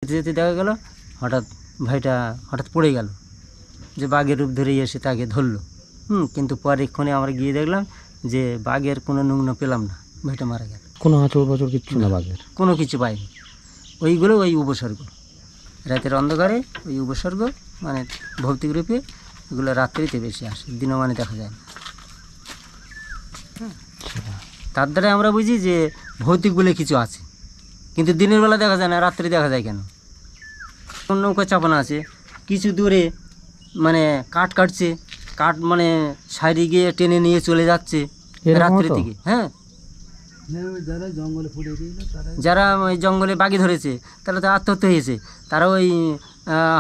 যেতে যেতে দেখা গেল হঠাৎ ভাইটা হঠাৎ পড়ে গেল, যে বাঘের রূপ ধরে এসে তাকে ধরলো। কিন্তু পরেক্ষণে আমরা গিয়ে দেখলাম যে বাঘের কোনো নমুনা পেলাম না, ভাইটা মারা গেল। কোনো আঁচড় বাচড় কিচ্ছু না বাঘের? কোনো কিছু পাইনি। ওইগুলো ওই উপসর্গ, রাতের অন্ধকারে ওই উপসর্গ মানে ভৌতিক রূপে এগুলো রাত্রিতে বেশি আসে, দিনও মানে দেখা যায় না। তার দ্বারা আমরা বুঝি যে ভৌতিক বলে কিছু আছে, কিন্তু দিনের বেলা দেখা যায় না, রাত্রি দেখা যায় কেন? নৌকা চাপানো আছে কিছু দূরে, মানে কাঠ কাটছে, কাঠ মানে সাইডে গিয়ে টেনে নিয়ে চলে যাচ্ছে রাত্রির দিকে। হ্যাঁ, যারা ওই জঙ্গলে বাঘে ধরেছে তারা তো আত্মহত্যা হয়েছে, তারা ওই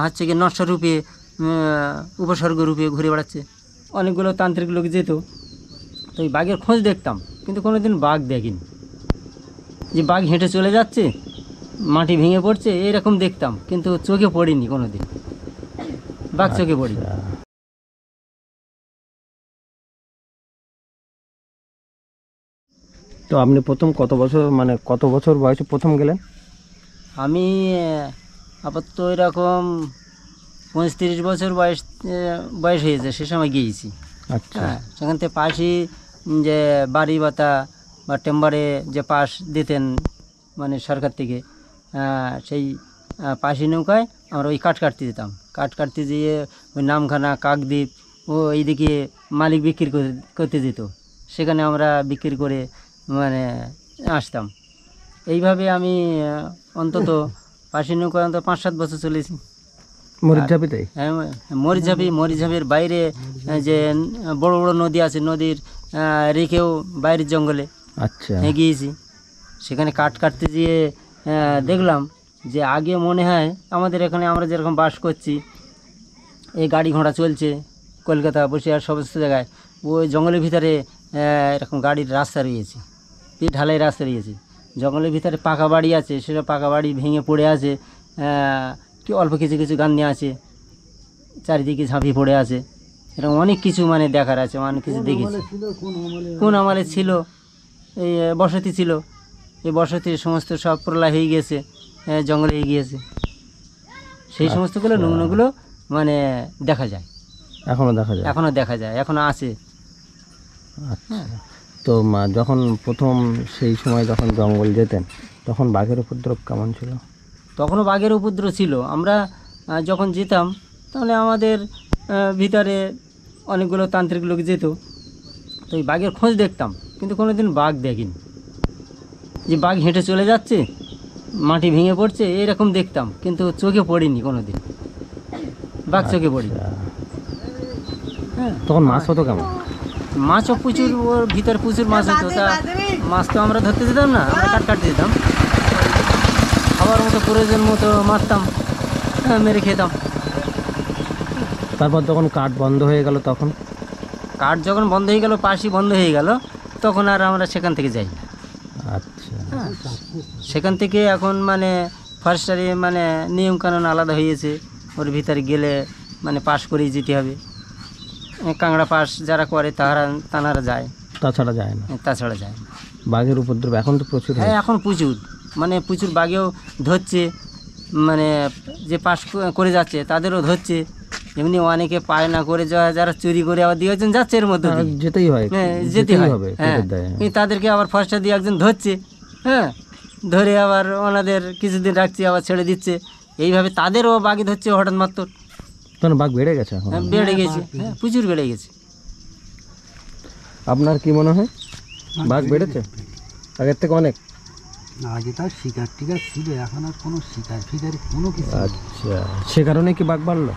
হচ্ছে কি নষ্ট রূপে উপসর্গ রূপে ঘুরে বেড়াচ্ছে। অনেকগুলো তান্ত্রিক লোক যেত, তো ওই বাঘের খোঁজ দেখতাম, কিন্তু কোনো দিন বাঘ দেখিনি। যে বাঘ হেঁটে চলে যাচ্ছে, মাটি ভেঙে পড়ছে, এরকম দেখতাম, কিন্তু চোখে পড়িনি কোনো দিন বাঘ, চোখে পড়ি। তো আপনি প্রথম কত বছর বয়সে প্রথম গেলেন? আমি আপাতত এরকম 35 বছর বয়স হয়েছে, সে সময় গিয়েছি। আচ্ছা। হ্যাঁ, সেখান থেকে পাশই যে বাড়ি ভাতা বা টেম্বারে যে পাশ দিতেন মানে সরকার থেকে, সেই পাশি নৌকায় আমরা ওই কাঠ কাটতে যেতাম। কাঠ কাটতে যেয়ে ওই নামখানা, কাকদ্বীপ ও এইদিকে মালিক বিক্রি করতে যেত, সেখানে আমরা বিক্রি করে মানে আসতাম। এইভাবে আমি অন্তত পাশি নৌকায় অন্তত 5-7 বছর চলেছি। মরিচঝাপিতে? হ্যাঁ, মরিচঝাপির বাইরে যে বড় বড় নদী আছে, নদীর রেখেও বাইরের জঙ্গলে আচ্ছা গিয়েছি। সেখানে কাঠ কাটতে গিয়ে দেখলাম যে আগে মনে হয় আমাদের এখানে আমরা যেরকম বাস করছি, এই গাড়ি ঘোড়া চলছে কলকাতা, বসিরহাট, সমস্ত জায়গায়, ওই জঙ্গলের ভিতরে এরকম গাড়ির রাস্তা রয়েছে, ঢালাই রাস্তা রয়েছে। জঙ্গলের ভিতরে পাকা বাড়ি আছে, সেসব পাকা বাড়ি ভেঙে পড়ে আছে, কি অল্প কিছু কিছু গান্নি আছে, চারিদিকে ঝাঁপিয়ে পড়ে আছে। এরকম অনেক কিছু মানে দেখার আছে, অনেক কিছু দেখেছি। কোন আমলে ছিল এই বসতি ছিল, এই বসতির সমস্ত সব প্রলয় হয়ে গেছে, জঙ্গলে হয়ে গিয়েছে। সেই সমস্তগুলো নমুনাগুলো মানে দেখা যায়, এখনও দেখা যায়, এখনও আছে। আচ্ছা। তো যখন প্রথম সেই সময় যখন জঙ্গল যেতেন তখন বাঘের উপদ্রব কেমন ছিল? তখনও বাঘের উপদ্রব ছিল। আমরা যখন যেতাম তাহলে আমাদের ভিতরে অনেকগুলো তান্ত্রিক লোক যেত, তো এই বাঘের খোঁজ দেখতাম, কিন্তু কোনো দিন বাঘ দেখিনি। যে বাঘ হেঁটে চলে যাচ্ছে, মাটি ভেঙে পড়ছে, এরকম দেখতাম, কিন্তু চোখে পড়িনি কোনো দিন বাঘ, চোখে পড়ি। হ্যাঁ। তখন মাছ হতো কেমন? মাছও প্রচুর, ওর ভিতরে প্রচুর মাছ হতো। তা মাছ তো আমরা ধরতে যেতাম না, আমরা কাটতে যেতাম, খাবার মতো প্রয়োজন মতো মারতাম, মেরে খেতাম। তারপর যখন কাঠ বন্ধ হয়ে গেল, তখন কাঠ যখন বন্ধ হয়ে গেল, পাশি বন্ধ হয়ে গেল, তখন আর আমরা সেখান থেকে যাই না। আচ্ছা। সেখান থেকে এখন মানে ফরেস্টারি মানে নিয়মকানুন আলাদা হয়েছে, ওর ভিতরে গেলে মানে পাস করেই যেতে হবে। কাঁকড়া পাস যারা করে তারা যায়, তাছাড়া যায় না। বাঘের উপদ্রব এখন তো প্রচুর। হ্যাঁ, এখন প্রচুর, মানে প্রচুর বাঘেও ধরছে, মানে যে পাস করে যাচ্ছে তাদেরও ধরছে। এমনি অনেকে পায় না করে যারা চুরি করে আবার দিয়ে একজন যাচ্ছে, এর মধ্যে যেতেই হয়। হ্যাঁ, তাদেরকে আবার ফরেস্টার দিয়ে একজন ধরছে, হ্যাঁ, ধরে আবার ওনাদের কিছুদিন রাখছে, আবার ছেড়ে দিচ্ছে। এইভাবে তাদেরও বাঘে ধরছে হঠাৎ মাত্র। তখন বাঘ বেড়ে গেছে? হ্যাঁ, বেড়ে গেছে, হ্যাঁ, প্রচুর বেড়ে গেছে। আপনার কি মনে হয় বাঘ বেড়েছে আগের থেকে অনেক? আগে তার শিকার টিকার ছিল, এখন আর কোনো শিকার ফিকার কোনো কিছু। আচ্ছা, সে কারণে কি বাঘ বাড়লো?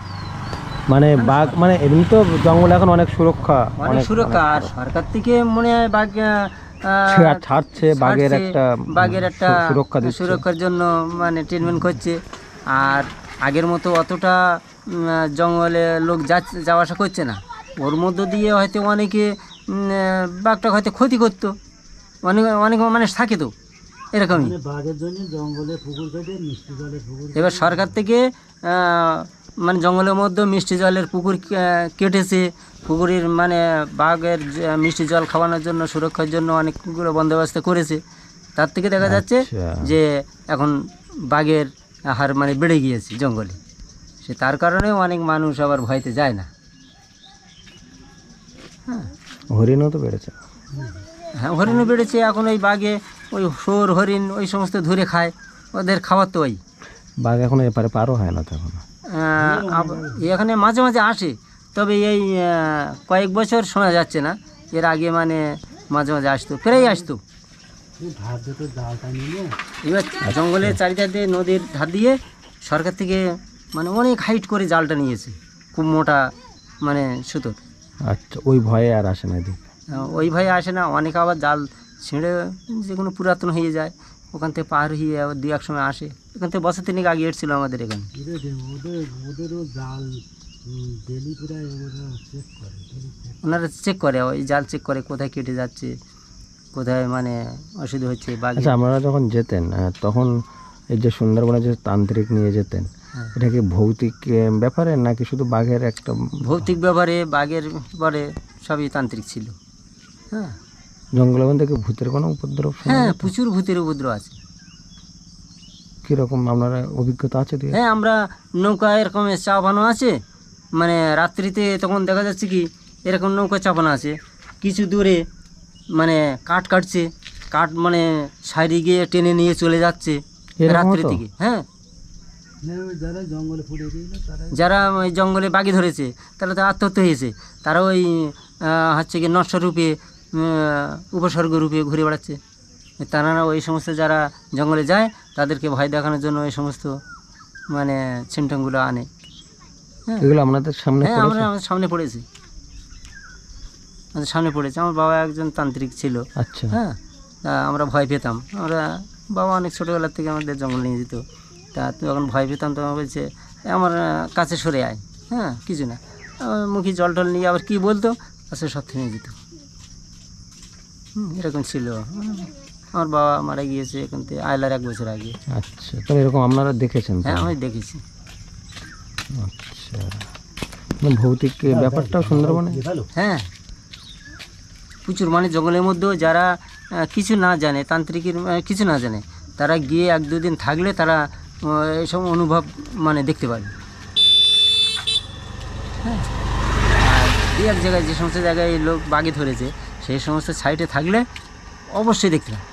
মানে বাঘ মানে এমনি তো জঙ্গল এখন অনেক সুরক্ষা, আর সরকার থেকে মনে হয় বাঘ ছাড়ছে, বাঘের একটা সুরক্ষার জন্য মানে ট্রিটমেন্ট করছে। আর আগের মতো অতটা জঙ্গলে লোক যাওয়া আসা করছে না। ওর মধ্য দিয়ে হয়তো অনেকে বাঘটা হয়তো ক্ষতি করতো, অনেক মানুষ থাকে তো এরকমই। এবার সরকার থেকে মানে জঙ্গলের মধ্যে মিষ্টি জলের পুকুর কেটেছে, পুকুরের মানে বাঘের মিষ্টি জল খাওয়ানোর জন্য, সুরক্ষার জন্য অনেকগুলো বন্দোবস্ত করেছে। তার থেকে দেখা যাচ্ছে যে এখন বাঘের হার মানে বেড়ে গিয়েছে জঙ্গলে, সে তার কারণেও অনেক মানুষ আবার ভয়তে যায় না। হরিণও তো বেড়েছে। হ্যাঁ, হরিণও বেড়েছে। এখন ওই বাঘে ওই শুয়োর হরিণ ওই সমস্ত ধরে খায়, ওদের খাবার তো ওই। বাঘ এখন এপারে পারও হয় না তখন। এখানে মাঝে মাঝে আসে, তবে এই কয়েক বছর শোনা যাচ্ছে না। এর আগে মানে মাঝে মাঝে আসতো, প্রায় আসতো। ধার দুটো জালটা নিলে এবার জঙ্গলের চারিধার দিয়ে নদীর ধার দিয়ে সরকার থেকে মানে অনেক হাইট করে জালটা নিয়েছে, খুব মোটা মানে সুতোর। আচ্ছা, ওই ভয়ে আর আসে না এদিকে। ওই ভয়ে আসে না। অনেকে আবার জাল ছিঁড়ে যে কোনো পুরাতন হয়ে যায়, ওখান থেকে পার হয়ে আবার দু এক সময় আসে। এখান থেকে বছর তিনেক আগে এসেছিল আমাদের এখানে। ওদেরও জাল ডেলি প্রায় ওরা চেক করে, ওনারা চেক করে, ওই জাল চেক করে কোথায় কেটে যাচ্ছে, কোথায় মানে অসুবিধা হচ্ছে বাঘে। আচ্ছা, আপনারা যখন যেতেন তখন এই যে সুন্দরবনে যে তান্ত্রিক নিয়ে যেতেন, এটা কি ভৌতিক ব্যাপারে নাকি শুধু বাঘের একটা? ভৌতিক ব্যাপারে, বাঘের ব্যাপারে সবই তান্ত্রিক ছিল। হ্যাঁ, জঙ্গলের মধ্যে কি ভূতের কোনো উপদ্রব? হ্যাঁ, প্রচুর ভূতের উপদ্রব আছে। কীরকম আপনার অভিজ্ঞতা আছে? দিয়ে হ্যাঁ, আমরা নৌকা এরকম চাপানো আছে, মানে রাত্রিতে তখন দেখা যাচ্ছে কি এরকম নৌকা চাপানো আছে, কিছু দূরে মানে কাঠ কাটছে, কাঠ মানে সাইডে গিয়ে টেনে নিয়ে চলে যাচ্ছে এরকম রাত্রি হতো? থেকে। হ্যাঁ, যারা জঙ্গলে ফুটে দিল তারা যারা ওই জঙ্গলে বাঘে ধরেছে তারা তো আত্মহত্যা হয়েছে, তারা ওই হচ্ছে কি নষ্ট রূপে উপসর্গ রূপে ঘুরে বেড়াচ্ছে। তারা ওই সমস্ত যারা জঙ্গলে যায় তাদেরকে ভয় দেখানোর জন্য ওই সমস্ত মানে সিমটমগুলো আনে। হ্যাঁ, এগুলো আপনাদের সামনে হ্যাঁ, পড়েছে? আমাদের সামনে পড়েছে, আমাদের সামনে পড়েছে। আমার বাবা একজন তান্ত্রিক ছিল। আচ্ছা। হ্যাঁ, তা আমরা ভয় পেতাম। আমরা বাবা অনেক ছোটোবেলার থেকে আমাদের জঙ্গল নিয়ে যেত, তা যখন ভয় পেতাম তখন বলছে আমার কাছে সরে আয়, হ্যাঁ কিছু না, মুখে জল টল নিয়ে আবার কী বলতো, কাছে সব থেমে যেত। এরকম ছিল। আমার বাবা মারা গিয়েছে এখান থেকে আয়লার 1 বছর আগে। আচ্ছা, তাহলে এরকম আপনারা দেখেছেন? হ্যাঁ, আমি দেখেছি। আচ্ছা, মানে ভৌতিক ব্যাপারটাও সুন্দরবনে? হ্যাঁ, প্রচুর মানে জঙ্গলের মধ্যেও যারা কিছু না জানে, তান্ত্রিকের কিছু না জানে, তারা গিয়ে 1-2 দিন থাকলে তারা এইসব অনুভব মানে দেখতে পাবে। হ্যাঁ, আর দু এক জায়গায় যে সমস্ত জায়গায় লোক বাঘে ধরেছে সেই সমস্ত সাইডে থাকলে অবশ্যই দেখতে পাবে।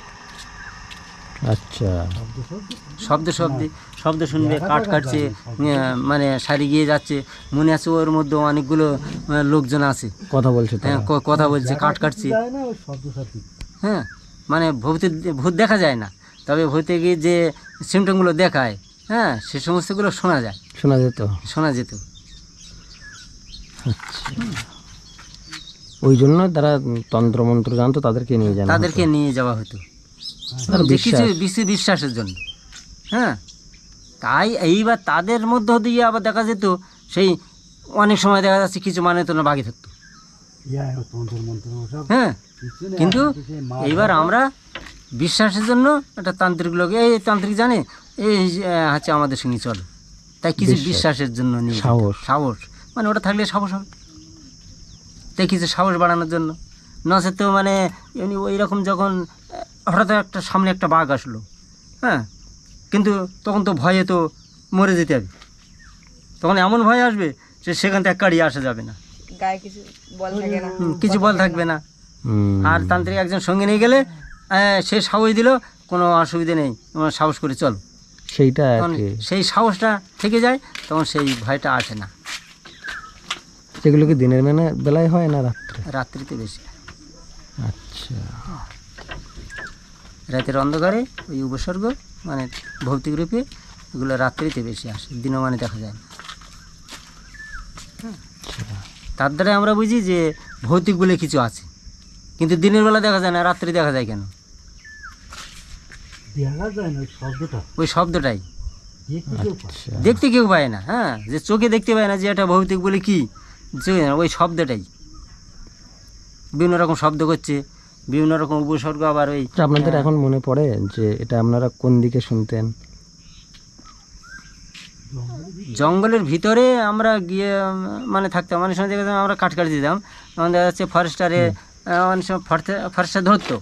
আচ্ছা, শব্দ শুনবে, কাঠ কাটছে, মানে সারি গিয়ে যাচ্ছে, মনে আছে ওর মধ্যে অনেকগুলো লোকজন আছে, কথা বলছে তো? হ্যাঁ, কথা বলছে, কাঠ কাটছে। হ্যাঁ, মানে ভূত দেখা যায় না, তবে ভূতে গিয়ে যে সিমটমগুলো দেখায়, হ্যাঁ, সে সমস্তগুলো শোনা যায়, শোনা যেত। ওই জন্য তারা তন্ত্রমন্ত্র জানতো, তাদেরকে নিয়ে যাওয়া হতো কিছু বিশ্বাসের জন্য। হ্যাঁ, তাই এইবার তাদের মধ্য দিয়ে আবার দেখা যেত সেই অনেক সময় দেখা যাচ্ছে কিছু মানে তো না বাঘে থাকতো। হ্যাঁ, কিন্তু এইবার আমরা বিশ্বাসের জন্য একটা তান্ত্রিক লোক, এই তান্ত্রিক জানে এই হচ্ছে আমাদের সঙ্গে চলো, তাই কিছু বিশ্বাসের জন্য নিয়ে সাহস মানে ওটা থাকলে সাহস হবে, তাই কিছু সাহস বাড়ানোর জন্য। নচেত তো মানে এমনি ওই রকম যখন হঠাৎ সামনে একটা বাঘ আসলো, হ্যাঁ, কিন্তু তখন তো ভয়ে তো মরে যেতে হবে, তখন এমন ভয় আসবে যে সেখান থেকে কাড়িয়ে আসা যাবে না, কিছু বল থাকবে না। আর তান্ত্রিক একজন সঙ্গে নিয়ে গেলে সে সাহস দিল, কোনো অসুবিধা নেই, তোমার সাহস করে চলো, সেইটা সেই সাহসটা থেকে যায়, তখন সেই ভয়টা আসে না। সেগুলো কি দিনের বেলায় হয় না রাত্রিতে বেশি? আচ্ছা, রাতের অন্ধকারে ওই উপসর্গ মানে ভৌতিক রূপে এগুলো রাত্রিতে বেশি আসে, দিনও মানে দেখা যায় না। তার দ্বারা আমরা বুঝি যে ভৌতিক বলে কিছু আছে, কিন্তু দিনের বেলা দেখা যায় না, রাত্রি দেখা যায় কেন? ওই শব্দটাই দেখতে কেউ পায় না। হ্যাঁ, যে চোখে দেখতে পায় না যে এটা ভৌতিক বলে কি, ওই শব্দটাই বিভিন্ন রকম শব্দ করছে, বিভিন্ন রকম উপসর্গ। আবার ওই আপনাদের এখন মনে পড়ে যে এটা আপনারা কোন দিকে শুনতেন? জঙ্গলের ভিতরে আমরা গিয়ে মানে থাকতাম, অনেক সময় দেখতাম আমরা কাঠ কাটতে দিতাম, তখন দেখা যাচ্ছে ফরেস্টারে অনেক সময় ফরেস্টার ধরতো,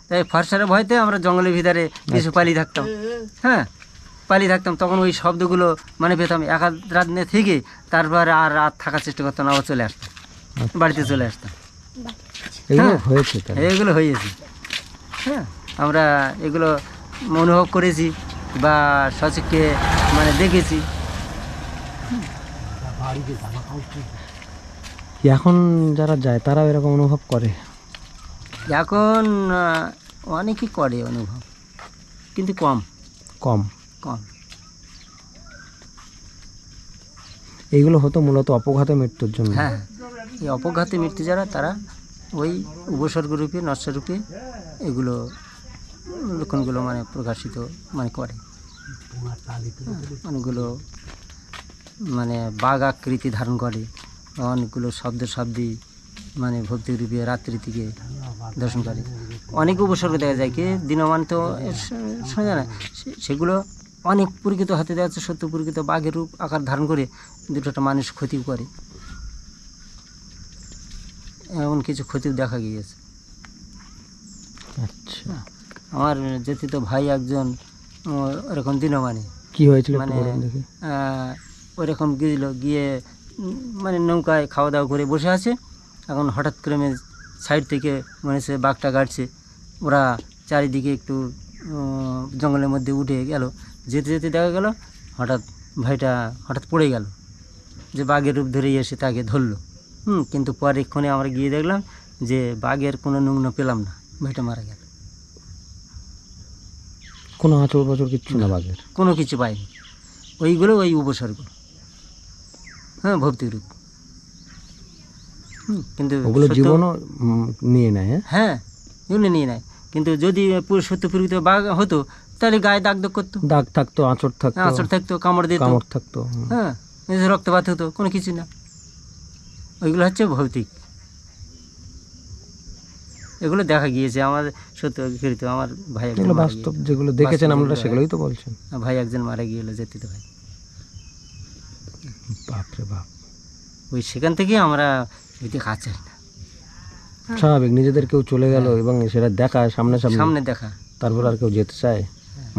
তাই ফরেস্টারের ভয়তে আমরা জঙ্গলের ভিতরে কিছু পালিয়ে থাকতাম। হ্যাঁ, পালিয়ে থাকতাম, তখন ওই শব্দগুলো মানে পেতাম। এক আধ রাত থেকে তারপর আর রাত থাকার চেষ্টা করতাম না, আবার চলে আসতাম, বাড়িতে চলে আসতাম। এগুলো হ্যাঁ। হয়েছে তাই? এগুলো হয়েছে, হ্যাঁ, আমরা এগুলো অনুভব করেছি বা সচক্ষে মানে দেখেছি। বাড়িতে জামা কাপড় এখন যারা যায় তারাও এরকম অনুভব করে? এখন অনেকেই করে অনুভব, কিন্তু কম কম। কম। এইগুলো হতো মূলত অপঘাতে মৃত্যুর জন্য। হ্যাঁ, এই অপঘাতে মৃত্যু যারা, তারা ওই উপসর্গ রূপে নশ্বরূপে এগুলো লক্ষণগুলো মানে প্রকাশিত মানে করে। পোঙার তালি তুলে তুলে অনেকগুলো মানে বাঘ আকৃতি ধারণ করে, অনেকগুলো শব্দে মানে ভক্তি রূপে রাত্রি থেকে দর্শন করে। অনেক উপসর্গ দেখা যায়, কি দিনমান তো শোনা যায় না, সেগুলো অনেক পরীক্ষিত হাতে দেখা যাচ্ছে, সত্য পরীক্ষিত বাঘের রূপ আকার ধারণ করে দুটোটা মানুষ ক্ষতিও করে, এমন কিছু ক্ষতিও দেখা গিয়েছে। আচ্ছা, আমার যেতে ভাই একজন ওরকম দিনমানে কি হয়েছিল একটু মানে বলুন দেখি। ওইরকম গিয়েছিল, গিয়ে মানে নৌকায় খাওয়া দাওয়া করে বসে আছে। এখন হঠাৎ করে সাইড থেকে মানে সে বাঘটা গাড়ছে, ওরা চারিদিকে একটু জঙ্গলের মধ্যে উঠে গেল, যেতে যেতে দেখা গেল হঠাৎ ভাইটা হঠাৎ পড়ে গেল, যে বাঘের রূপ ধরেই এসে তাকে ধরলো। কিন্তু পরেক্ষণে আমরা গিয়ে দেখলাম যে বাঘের কোনো নগ্ন পেলাম না, ভাইটা মারা গেল। কোনো আঁচড় বছর কিচ্ছু না বাঘের? কোনো কিছু পাইনি, ওইগুলো ওই উপসর্গ, হ্যাঁ, ভক্তিরূপ। কিন্তু ওগুলো সত্য- জীবনও নিয়ে নেয়। হ্যাঁ, হ্যাঁ, এগুলো নিয়ে নেয়। কিন্তু যদি পুরো সত্য প্রকৃত বাঘ হতো তাহলে গায়ে দাগ দাগ করতো, দাগ থাকতো, আঁচড় থাকতো, আঁচড় থাকতো, কামড় দিত, কামড় থাকতো। হ্যাঁ, এই যে রক্তপাত হতো, কোনো কিছু না। ওইগুলো হচ্ছে ভৌতিক, এগুলো দেখা গিয়েছে আমাদের সত্য প্রকৃত। আমার ভাই একজন এগুলো মারা বাস্তব, গিয়েছিল। যেগুলো দেখেছেন বাস্তব আপনারা যেগুলো, সেগুলোই তো বলছেন। ভাই একজন মারা গিয়েছিল, যেতে ভাই। বাপরে বাপ। ওই সেখান থেকে আমরা ওইতে কাছে না, স্বাভাবিক, নিজেদের কেউ চলে গেল এবং সেটা দেখা সামনাসামনি, সামনে দেখা। তারপর আর কেউ যেতে চায়?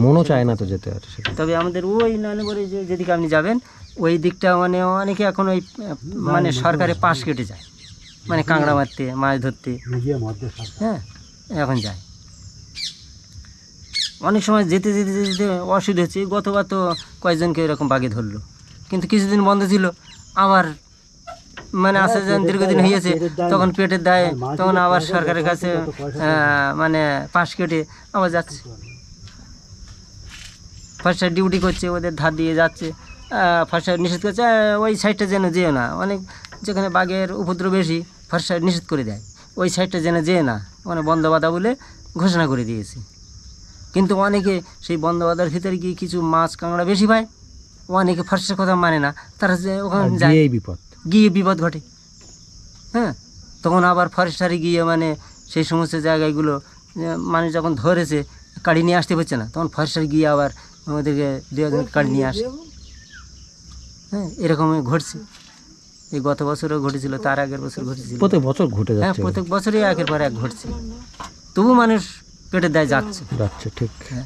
মনও চায় না তো যেতে। আর সেটা তবে আমাদের ওই নালিগড়ে যেদিকে আপনি যাবেন ওই দিকটা মানে অনেকে এখন ওই মানে সরকারের পাশ কেটে যায়, মানে কাঁকড়া মারতে, মাছ ধরতে, নিজের মধ্যে সরকার হ্যাঁ, এখন যায়। অনেক সময় যেতে যেতে যেতে অসুবিধা হচ্ছে। গতবার তো কয়েকজনকে এরকম বাঘে ধরলো, কিন্তু কিছুদিন বন্ধ ছিল, আবার মানে আসা যান দীর্ঘদিন হয়েছে, তখন পেটের দায়ে তখন আবার সরকারের কাছে মানে পাশ কেটে আবার যাচ্ছে। ফার্স্ট সাইড ডিউটি করছে, ওদের ধার দিয়ে যাচ্ছে, ফার্স্ট সাইড নিষেধ করছে, ওই সাইডটা যেন যেও না, অনেক যেখানে বাঘের উপদ্রব বেশি ফার্স্ট সাইড নিষেধ করে দেয়, ওই সাইডটা যেন যেয়ে না, মানে বন্ধ বাধা বলে ঘোষণা করে দিয়েছে। কিন্তু অনেকে সেই বন্ধ বাধার ভিতরে গিয়ে কিছু মাছ কাঁকড়া বেশি পায়, অনেকে ফার্স্টের কথা মানে না, তারা যে ওখানে যায়, গিয়েই বিপদ। গিয়ে বিপদ ঘটে। হ্যাঁ, তখন আবার ফরেস্টারে গিয়ে মানে সেই সমস্ত জায়গাগুলো মানুষ যখন ধরেছে কাড়ি নিয়ে আসতে পারছে না, তখন ফরেস্টার গিয়ে আবার আমাদেরকে দু একজন কাড়ি নিয়ে আসে। হ্যাঁ, এরকমই ঘটছে। এই গত বছরও ঘটেছিল, তার আগের বছর ঘটেছিল। প্রত্যেক বছর ঘটে হ্যাঁ, যাচ্ছে। প্রত্যেক বছরই একের পর এক ঘটছে, তবু মানুষ পেটের দায় যাচ্ছে। যাচ্ছে, ঠিক। হ্যাঁ,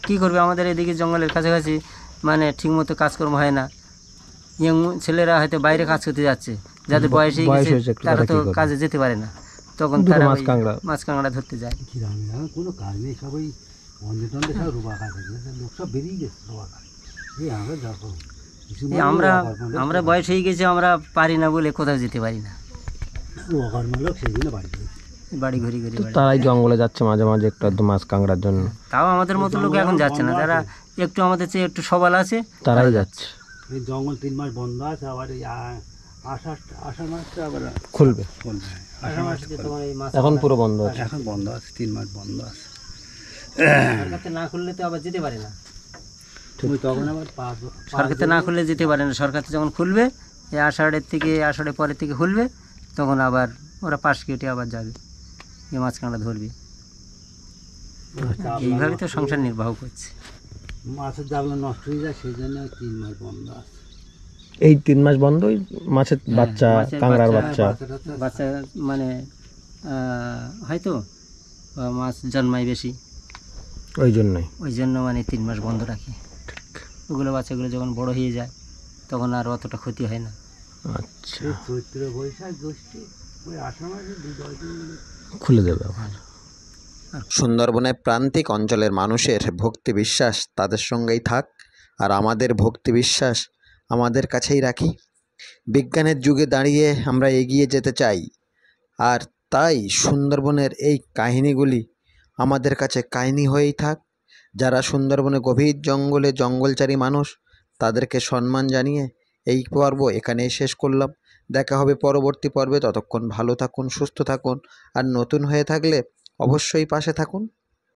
কী করবে, আমাদের এদিকে জঙ্গলের কাছাকাছি মানে ঠিকমতো কাজকর্ম হয় না। ইয়ং ছেলেরা হয়তো বাইরে কাজ করতে যাচ্ছে, যাদের বয়স হয়ে বয়স গেছে হয়েছে একটু, তারা তারা তো কি করবে? কাজে যেতে পারে না, তখন দুটো তারা মাছ ওই কাঁকড়া। মাছ কাঁকড়া ধরতে যায়। গ্রামে এখন কোনো কাজ নেই, সবাই অন্ধে টন্ধে সব রোবা কাজ আছে, লোক সব বেরিয়ে গেছে রোবা কাজ। এই আমরা যাবো এই আমরা বয়স হয়ে গেছে, আমরা পারি না বলে কোথাও যেতে পারি না, অকর্ম লোক সেই জন্য বাড়ি গেছে। বাড়ি ঘুরি ঘুরি তো বাড়ি। তারাই জঙ্গলে যাচ্ছে মাঝে মাঝে একটু আধটু মাছ কাঁকড়ার জন্য। তাও আমাদের মতো লোক এখন যাচ্ছে না, যারা একটু আমাদের চেয়ে একটু সবল আছে তারাই যাচ্ছে। এই জঙ্গল 3 মাস বন্ধ আছে, আবার এই আষাঢ় মাসটা আবার খুলবে। খুলবে। আষাঢ় মাস তোমার এই মাছ এখন পুরো বন্ধ আছে। এখন বন্ধ আছে, 3 মাস বন্ধ আছে। সরকারতে না খুললে তো আবার যেতে পারে না, তুমি তখন আবার সরকারতে না খুললে যেতে পারে না। সরকারতে যখন খুলবে, এই আষাঢ়ের পরের থেকে খুলবে, তখন আবার ওরা পাশ কেটে আবার যাবে, এই মাছ কাঁকড়া ধরবে। এইভাবে তো সংসার নির্বাহ করছে। মাছের জাবলা নষ্ট হয়ে যায়, সেই জন্য 3 মাস বন্ধ আছে। এই 3 মাস বন্ধই মাছের বাচ্চা, মাছের কাঁকড়ার বাচ্চা, বাচ্চা। বাচ্চা মানে হয়তো মাছ জন্মায় বেশি, ওই জন্যই। ওই জন্য মানে 3 মাস বন্ধ রাখি। ওগুলো বাচ্চাগুলো যখন বড় হয়ে যায় তখন আর অতটা ক্ষতি হয় না। আচ্ছা, এই চৈত্র বৈশাখ জ্যৈষ্ঠী ওই আষাঢ় মাসে 2-10 দিন খুলে দেবে আবার। সুন্দরবনের প্রান্তিক অঞ্চলের মানুষের ভক্তি বিশ্বাস তাদের সঙ্গেই থাক, আর আমাদের ভক্তি বিশ্বাস আমাদের কাছেই রাখি। বিজ্ঞানের যুগে দাঁড়িয়ে আমরা এগিয়ে যেতে চাই, আর তাই সুন্দরবনের এই কাহিনীগুলি আমাদের কাছে কাহিনী হয়েই থাক। যারা সুন্দরবনে গভীর জঙ্গলে জঙ্গলচারী মানুষ, তাদেরকে সম্মান জানিয়ে এই পর্ব এখানেই শেষ করলাম। দেখা হবে পরবর্তী পর্বে। ততক্ষণ ভালো থাকুন, সুস্থ থাকুন, আর নতুন হয়ে থাকলে অবশ্যই পাশে থাকুন।